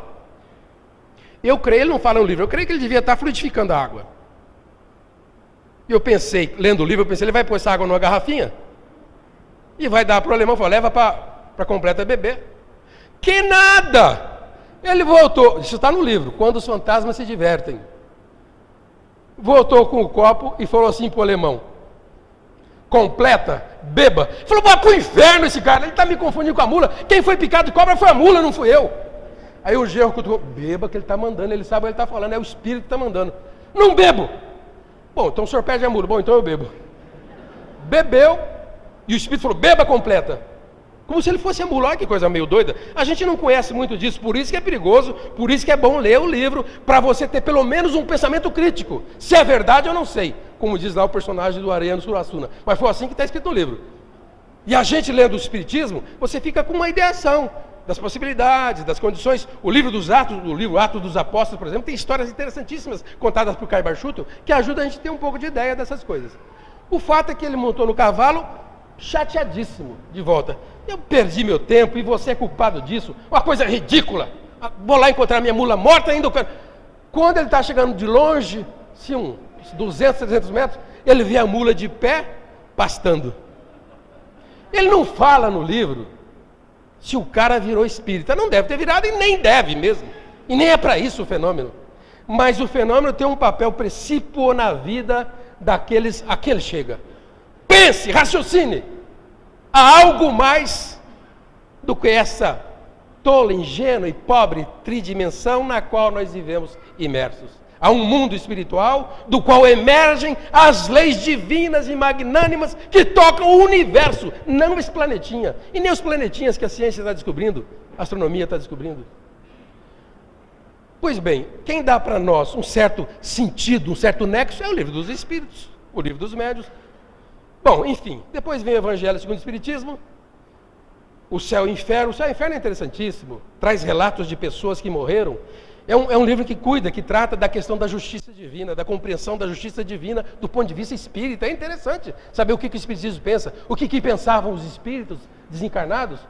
Eu creio, ele não fala no livro, eu creio que ele devia estar fluidificando a água. E eu pensei, lendo o livro, ele vai pôr essa água numa garrafinha e vai dar para o alemão, falou, leva para completa beber. Que nada! Ele voltou, isso está no livro, quando os fantasmas se divertem. Voltou com o copo e falou assim para o alemão, completa, beba. Falou, vai pro inferno esse cara, ele está me confundindo com a mula. Quem foi picado de cobra foi a mula, não fui eu. Aí o genro cutucou, beba que ele está mandando, ele sabe o que ele está falando, é o espírito que está mandando. Não bebo. Bom, então o senhor perde a mula. Bom, então eu bebo. Bebeu, e o espírito falou, beba completa. Como se ele fosse a mula, olha que coisa meio doida. A gente não conhece muito disso, por isso que é perigoso, por isso que é bom ler o livro, para você ter pelo menos um pensamento crítico. Se é verdade, eu não sei. Como diz lá o personagem do Ariano Suassuna. Mas foi assim que está escrito no livro. E a gente lendo o Espiritismo, você fica com uma ideação das possibilidades, das condições. O livro dos Atos, o livro Atos dos Apóstolos, por exemplo, tem histórias interessantíssimas contadas por Caio Barchuto, que ajudam a gente a ter um pouco de ideia dessas coisas. O fato é que ele montou no cavalo, chateadíssimo, de volta. Eu perdi meu tempo e você é culpado disso. Uma coisa ridícula. Vou lá encontrar minha mula morta ainda. Quando ele está chegando de longe, se uns 200, 300 metros, ele vê a mula de pé, pastando. Ele não fala no livro se o cara virou espírita. Não deve ter virado e nem deve mesmo. E nem é para isso o fenômeno. Mas o fenômeno tem um papel precípio na vida daqueles a que ele chega. Pense, raciocine. Há algo mais do que essa tola, ingênua e pobre tridimensão na qual nós vivemos imersos. Há um mundo espiritual do qual emergem as leis divinas e magnânimas que tocam o universo, não esse planetinha, e nem os planetinhas que a ciência está descobrindo, a astronomia está descobrindo. Pois bem, quem dá para nós um certo sentido, um certo nexo, é o livro dos Espíritos, o livro dos Médiuns. Bom, enfim, depois vem o Evangelho segundo o Espiritismo, o Céu e o Inferno. O Céu e o Inferno é interessantíssimo, traz relatos de pessoas que morreram. É um livro que cuida, que trata da questão da justiça divina, da compreensão da justiça divina do ponto de vista espírita. É interessante saber o que o Espiritismo pensa, o que pensavam os espíritos desencarnados.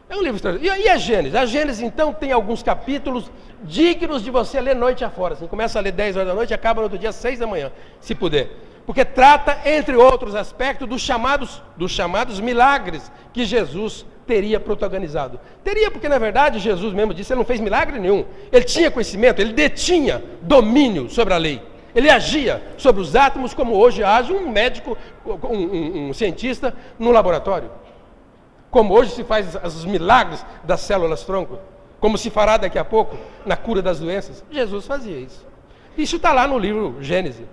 É um livro extraordinário. E a Gênesis? A Gênesis, então, tem alguns capítulos dignos de você ler noite afora. Você começa a ler 10 horas da noite e acaba no outro dia 6 da manhã, se puder. Porque trata, entre outros aspectos, dos chamados milagres que Jesus teria protagonizado. Teria, porque na verdade Jesus mesmo disse, ele não fez milagre nenhum. Ele tinha conhecimento, ele detinha domínio sobre a lei. Ele agia sobre os átomos como hoje age um médico, um cientista no laboratório. Como hoje se faz os milagres das células tronco. Como se fará daqui a pouco na cura das doenças. Jesus fazia isso. Isso está lá no livro Gênesis.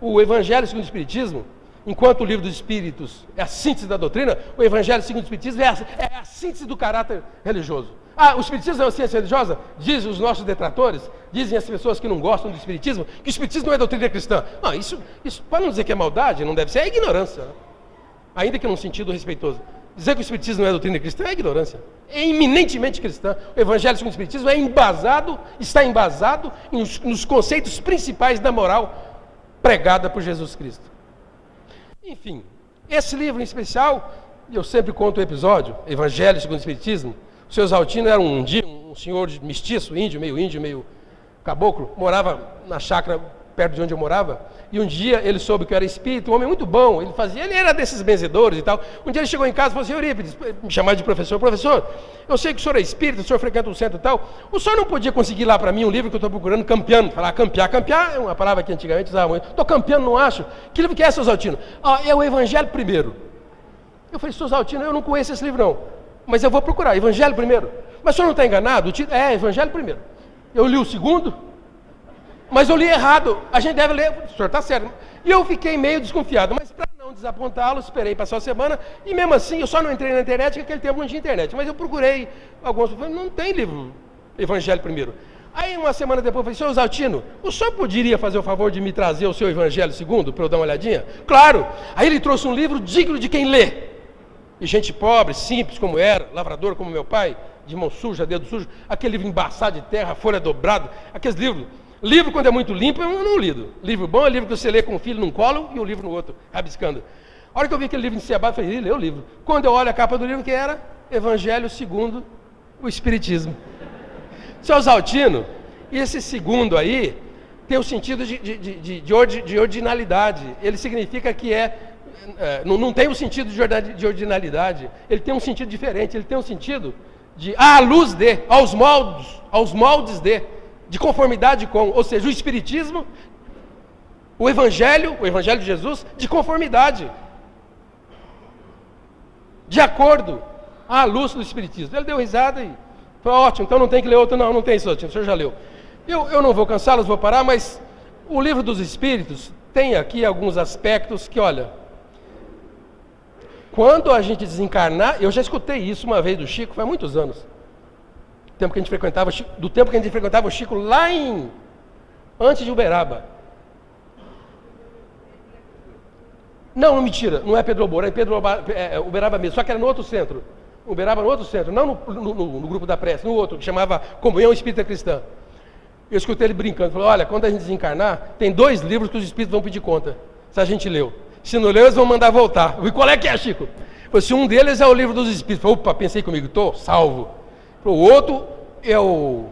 O Evangelho segundo o Espiritismo, enquanto o livro dos Espíritos é a síntese da doutrina, o Evangelho segundo o Espiritismo é a síntese do caráter religioso. O Espiritismo é uma ciência religiosa? Dizem os nossos detratores, dizem as pessoas que não gostam do Espiritismo, que o Espiritismo não é doutrina cristã. Não, isso para não dizer que é maldade, não deve ser, é ignorância. Né? Ainda que num sentido respeitoso. Dizer que o Espiritismo não é doutrina cristã é ignorância. É eminentemente cristã. O Evangelho segundo o Espiritismo está embasado nos conceitos principais da moral pregada por Jesus Cristo. Enfim, esse livro em especial, eu sempre conto o episódio, Evangelho segundo o Espiritismo. O seu Exaltino era um senhor mestiço, índio, meio caboclo, morava na chácara perto de onde eu morava, e um dia ele soube que eu era espírita, um homem muito bom, ele era desses benzedores e tal. Um dia ele chegou em casa e falou assim, Eurípides, me chamava de professor, eu sei que o senhor é espírita, o senhor frequenta o centro e tal, o senhor não podia conseguir lá para mim um livro que eu estou procurando, campeando, campear é uma palavra que antigamente usava muito, estou campeando, não acho, que livro que é, seu Exaltino? É o Evangelho primeiro. Eu falei, seu Exaltino, eu não conheço esse livro não, mas eu vou procurar, Evangelho primeiro. Mas o senhor não está enganado? Evangelho primeiro. Eu li o segundo, mas eu li errado, a gente deve ler, o senhor está certo. E eu fiquei meio desconfiado, mas para não desapontá-lo, esperei passar a semana, e mesmo assim eu só não entrei na internet, porque aquele tempo não tinha internet, mas eu procurei alguns, não tem livro Evangelho primeiro. Aí uma semana depois eu falei, senhor Exaltino, o senhor poderia fazer o favor de me trazer o seu Evangelho segundo, para eu dar uma olhadinha? Claro! Aí ele trouxe um livro digno de quem lê. E gente pobre, simples como era, lavrador como meu pai, de mão suja, dedo sujo, aquele livro embaçado de terra, folha dobrada, aqueles livros. Livro, quando é muito limpo, eu não lido. Livro bom é livro que você lê com o filho num colo e o livro no outro, rabiscando. A hora que eu vi aquele livro encebado, eu falei, lê o livro. Quando eu olho a capa do livro, que era Evangelho segundo o Espiritismo. Seu Exaltino, esse segundo aí, tem o sentido de ordinalidade. Ele significa que não tem o sentido de ordinalidade. Ele tem um sentido diferente. Ele tem um sentido de à luz de, aos moldes de conformidade com, ou seja, o Espiritismo o Evangelho de Jesus, de conformidade, de acordo à luz do Espiritismo. Ele deu risada e falou, ótimo, então não tem que ler outro. Não tem isso, o senhor já leu. Eu não vou cansá-los, vou parar, mas o Livro dos Espíritos tem aqui alguns aspectos que, olha, quando a gente desencarnar, eu já escutei isso uma vez do Chico, faz muitos anos, do tempo que a gente frequentava o Chico lá antes de Uberaba. Não, mentira, não é Pedro Obor, é Uberaba mesmo, só que era no outro centro. Uberaba no outro centro, não no grupo da prece, no outro, que chamava Comunhão Espírita Cristã. Eu escutei ele brincando, falou, olha, quando a gente desencarnar, tem 2 livros que os espíritos vão pedir conta, se a gente leu. Se não leu, eles vão mandar voltar. Eu falei, qual é que é, Chico? Falei, se um deles é o Livro dos Espíritos. Falei, opa, pensei comigo, estou salvo. Falei, o outro é o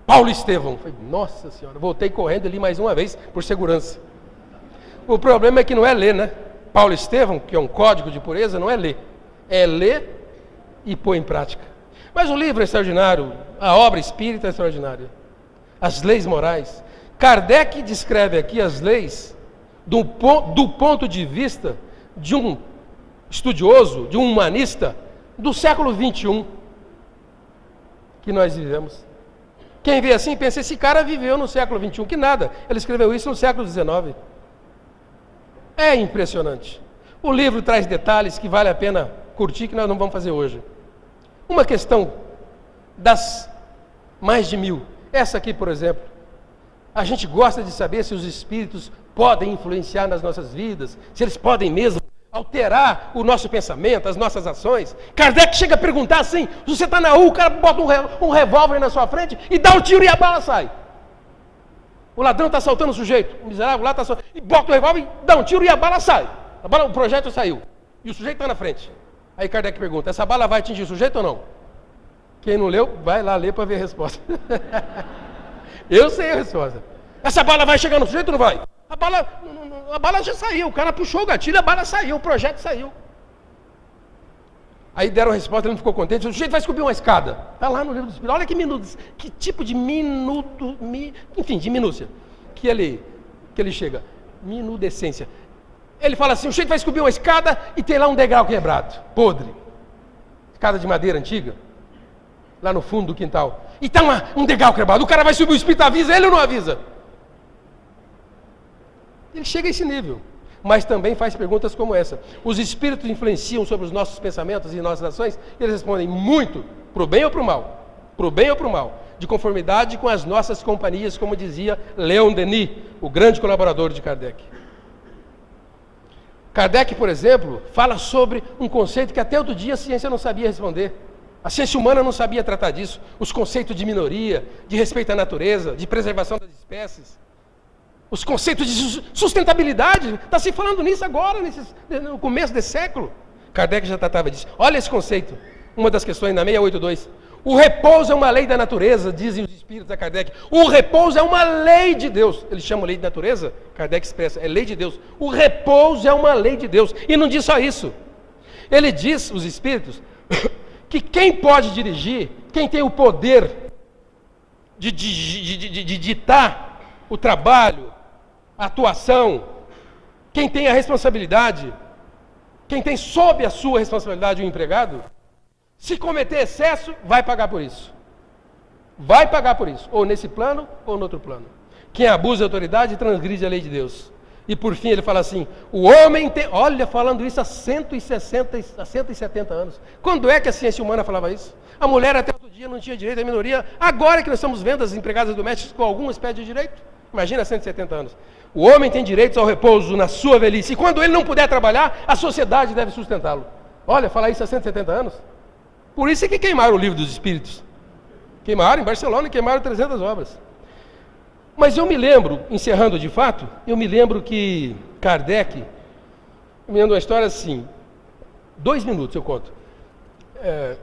Paulo Estevão. Falei, nossa senhora, voltei correndo ali mais uma vez, por segurança. O problema é que não é ler, né? Paulo Estevão, que é um código de pureza, não é ler. É ler e pôr em prática. Mas o livro é extraordinário, a obra espírita é extraordinária. As leis morais. Kardec descreve aqui as leis do ponto de vista de um estudioso, de um humanista do século XXI que nós vivemos. Quem vê assim pensa, esse cara viveu no século XXI, que nada, ele escreveu isso no século XIX. É impressionante. O livro traz detalhes que vale a pena curtir, que nós não vamos fazer hoje. Uma questão das mais de 1000. Essa aqui, por exemplo. A gente gosta de saber se os espíritos podem influenciar nas nossas vidas, se eles podem mesmo alterar o nosso pensamento, as nossas ações. Kardec chega a perguntar assim, se você está na rua, o cara bota um revólver na sua frente e dá um tiro e a bala sai. O ladrão está assaltando o sujeito, o miserável lá está assaltando, e bota o revólver, dá um tiro e a bala sai. O projétil saiu, e o sujeito está na frente. Aí Kardec pergunta, essa bala vai atingir o sujeito ou não? Quem não leu, vai lá ler para ver a resposta. Eu sei a resposta. Essa bala vai chegar no sujeito ou não vai? A bala já saiu, o cara puxou o gatilho, a bala saiu, o projétil saiu. Aí deram a resposta, ele não ficou contente, o sujeito vai subir uma escada. Está lá no livro dos Espíritos. Olha que minutos, que tipo de enfim, de minúcia que ele chega. Minudescência. Ele fala assim, o sujeito vai subir uma escada e tem lá um degrau quebrado, podre. Escada de madeira antiga, lá no fundo do quintal. E está um degrau quebrado, o cara vai subir, o espírito avisa ele ou não avisa? Ele chega a esse nível, mas também faz perguntas como essa. Os espíritos influenciam sobre os nossos pensamentos e nossas ações? E eles respondem muito, para o bem ou para o mal? Para o bem ou para o mal? De conformidade com as nossas companhias, como dizia Leon Denis, o grande colaborador de Kardec. Kardec, por exemplo, fala sobre um conceito que até outro dia a ciência não sabia responder. A ciência humana não sabia tratar disso. Os conceitos de minoria, de respeito à natureza, de preservação das espécies. Os conceitos de sustentabilidade, está se falando nisso agora, no começo desse século. Kardec já tratava disso. Olha esse conceito, uma das questões na 682. O repouso é uma lei da natureza, dizem os espíritos da Kardec. O repouso é uma lei de Deus. Eles chamam lei de natureza, Kardec expressa, é lei de Deus. O repouso é uma lei de Deus. E não diz só isso. Ele diz, os espíritos, que quem pode dirigir, quem tem o poder de ditar o trabalho, a atuação, quem tem a responsabilidade, quem tem sob a sua responsabilidade o empregado, se cometer excesso, vai pagar por isso. Vai pagar por isso, ou nesse plano ou no outro plano. Quem abusa de autoridade transgride a lei de Deus. E por fim ele fala assim, o homem tem... Olha, falando isso há 170 anos. Quando é que a ciência humana falava isso? A mulher até outro dia não tinha direito à minoria. Agora que nós estamos vendo as empregadas domésticas com alguma espécie de direito. Imagina 170 anos. O homem tem direito ao repouso na sua velhice. E quando ele não puder trabalhar, a sociedade deve sustentá-lo. Olha, falar isso há 170 anos. Por isso é que queimaram o livro dos Espíritos. Queimaram em Barcelona e queimaram 300 obras. Mas eu me lembro, encerrando de fato, eu me lembro que Kardec, eu me lembro uma história assim, 2 minutos eu conto.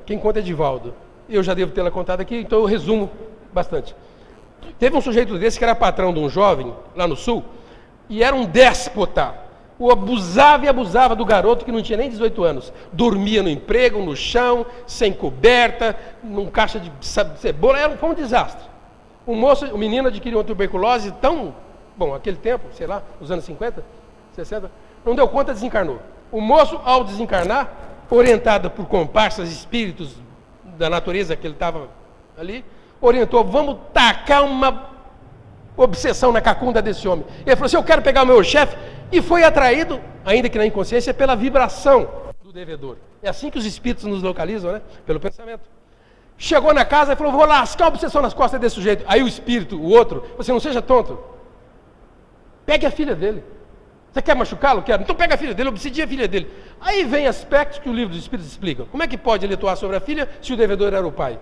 Quem conta é Divaldo. Eu já devo tê-la contado aqui, então eu resumo bastante. Teve um sujeito desse que era patrão de um jovem, lá no sul, e era um déspota. O abusava e abusava do garoto que não tinha nem 18 anos. Dormia no emprego, no chão, sem coberta, num caixa de cebola, foi um desastre. O menino adquiriu uma tuberculose tão bom, aquele tempo, sei lá, nos anos 50, 60, não deu conta, desencarnou. O moço, ao desencarnar, orientado por comparsas, espíritos da natureza que ele estava ali, orientou, vamos tacar uma obsessão na cacunda desse homem. Ele falou assim, eu quero pegar o meu chefe, e foi atraído, ainda que na inconsciência, pela vibração do devedor. É assim que os espíritos nos localizam, né? Pelo pensamento. Chegou na casa e falou, vou lascar a obsessão nas costas desse sujeito. Aí o espírito, o outro, você não seja tonto. Pegue a filha dele. Você quer machucá-lo? Quero. Então pega a filha dele, obsidia a filha dele. Aí vem aspectos que o livro dos espíritos explica. Como é que pode ele atuar sobre a filha se o devedor era o pai?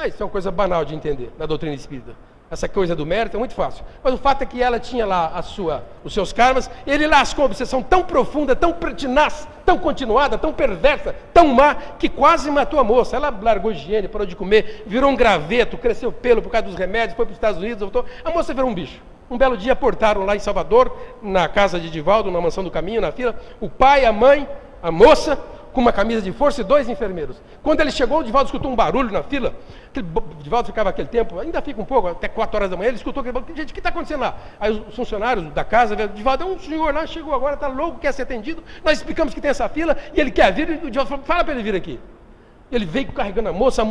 Isso é uma coisa banal de entender na doutrina espírita. Essa coisa do mérito é muito fácil. Mas o fato é que ela tinha lá os seus karmas, ele lascou uma obsessão tão profunda, tão pertinaz, tão continuada, tão perversa, tão má, que quase matou a moça. Ela largou higiene, parou de comer, virou um graveto, cresceu pelo por causa dos remédios, foi para os Estados Unidos, voltou. A moça virou um bicho. Um belo dia portaram lá em Salvador, na casa de Divaldo, na mansão do caminho, na fila, o pai, a mãe, a moça, com uma camisa de força e 2 enfermeiros. Quando ele chegou, o Divaldo escutou um barulho na fila. O Divaldo ficava aquele tempo, ainda fica um pouco, até 4 horas da manhã, ele escutou aquele barulho. Gente, o que está acontecendo lá? Aí os funcionários da casa, Divaldo, um senhor lá, chegou agora, está louco, quer ser atendido. Nós explicamos que tem essa fila e ele quer vir, e o Divaldo falou, fala para ele vir aqui. Ele veio carregando a moça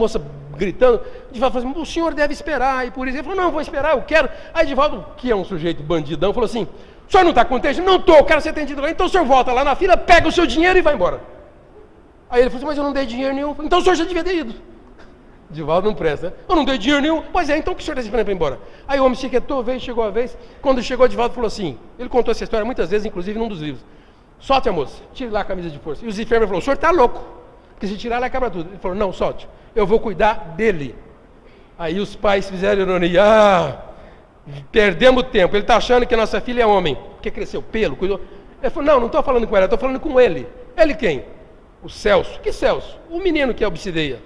gritando. O Divaldo falou assim, o senhor deve esperar, e por isso ele falou, não, eu vou esperar, eu quero. Aí Divaldo, que é um sujeito bandidão, falou assim, o senhor não está contente? Não estou, eu quero ser atendido lá. Então o senhor volta lá na fila, pega o seu dinheiro e vai embora. Aí ele falou assim, mas eu não dei dinheiro nenhum. Então o senhor já devia ter ido. Divaldo não presta, né? Eu não dei dinheiro nenhum. Pois é, então o que o senhor está esperando para ir embora? Aí o homem se quietou, veio, chegou a vez. Quando chegou, Divaldo falou assim, ele contou essa história muitas vezes, inclusive num dos livros. Solte a moça, tire lá a camisa de força. E os enfermeiros falaram, o senhor está louco, porque se tirar ela quebra tudo. Ele falou, não, solte, eu vou cuidar dele. Aí os pais fizeram ironia, perdemos tempo, ele está achando que a nossa filha é homem, porque cresceu pelo, cuidou. Ele falou, não estou falando com ela, estou falando com ele. Ele quem? O Celso. Que Celso? O menino que obsidia.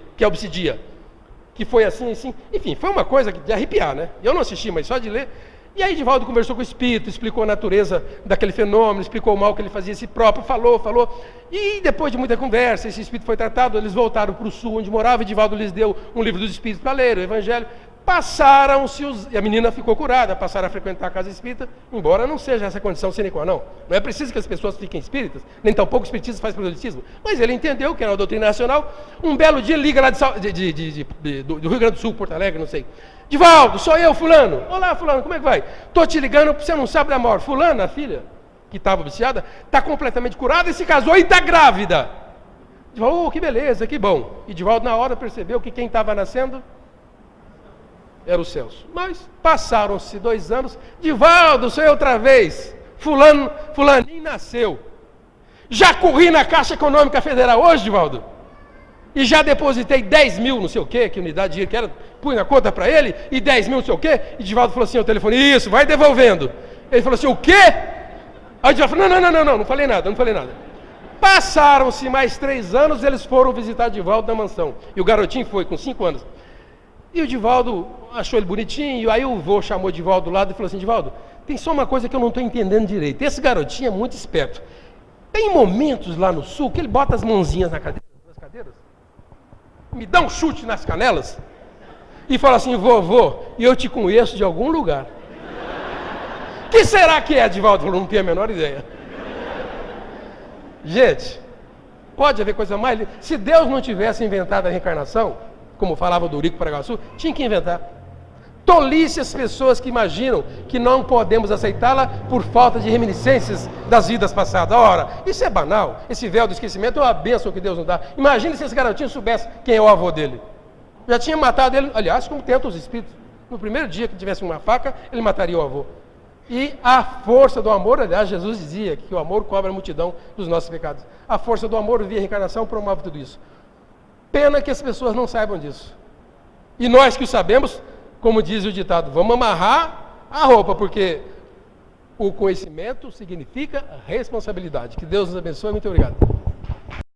Que foi assim, assim. Enfim, foi uma coisa de arrepiar, né? Eu não assisti, mas só de ler. E aí Divaldo conversou com o espírito, explicou a natureza daquele fenômeno, explicou o mal que ele fazia a si próprio, falou. E depois de muita conversa, esse espírito foi tratado, eles voltaram para o sul, onde morava, e Divaldo lhes deu um livro dos espíritos para ler, o Evangelho. Passaram-se e a menina ficou curada, passaram a frequentar a casa espírita, embora não seja essa condição sine qua non. Não é preciso que as pessoas fiquem espíritas, nem tampouco o espiritismo faz proselitismo. Mas ele entendeu que era uma doutrina nacional. Um belo dia liga lá do Rio Grande do Sul, Porto Alegre, não sei. Divaldo, sou eu, fulano. Olá, fulano, como é que vai? Estou te ligando, você não sabe da maior. Fulano, a filha, que estava viciada, está completamente curada e se casou e está grávida. Divaldo, que beleza, que bom. E Divaldo na hora percebeu que quem estava nascendo era o Celso. Mas passaram-se 2 anos, Divaldo, sou eu outra vez. Fulaninho nasceu. Já corri na Caixa Econômica Federal hoje, Divaldo. E já depositei 10 mil, não sei o quê, que unidade de dinheiro que era, pus na conta para ele, e 10 mil, não sei o quê. E Divaldo falou assim ao telefone, isso, vai devolvendo. Ele falou assim, o quê? Aí Divaldo falou, não falei nada. Passaram-se mais 3 anos, eles foram visitar Divaldo na mansão. E o garotinho foi, com 5 anos. E o Divaldo achou ele bonitinho, aí o vô chamou o Divaldo do lado e falou assim, Divaldo, tem só uma coisa que eu não estou entendendo direito. Esse garotinho é muito esperto. Tem momentos lá no sul que ele bota as mãozinhas nas cadeiras, me dá um chute nas canelas e fala assim, vovô, eu te conheço de algum lugar. Que será que é, Divaldo? Falou, não tenho a menor ideia. Gente, pode haver coisa mais... Se Deus não tivesse inventado a reencarnação, como falava do Eurico Paraguaçu, tinha que inventar. Tolice as pessoas que imaginam que não podemos aceitá-la por falta de reminiscências das vidas passadas. Ora, isso é banal. Esse véu do esquecimento é uma bênção que Deus nos dá. Imagine se esse garotinho soubesse quem é o avô dele. Já tinha matado ele, aliás, como tentam os espíritos. No primeiro dia que tivesse uma faca, ele mataria o avô. E a força do amor, aliás, Jesus dizia que o amor cobre a multidão dos nossos pecados. A força do amor via reencarnação promove tudo isso. Pena que as pessoas não saibam disso. E nós que o sabemos, como diz o ditado, vamos amarrar a roupa, porque o conhecimento significa responsabilidade. Que Deus nos abençoe. Muito obrigado.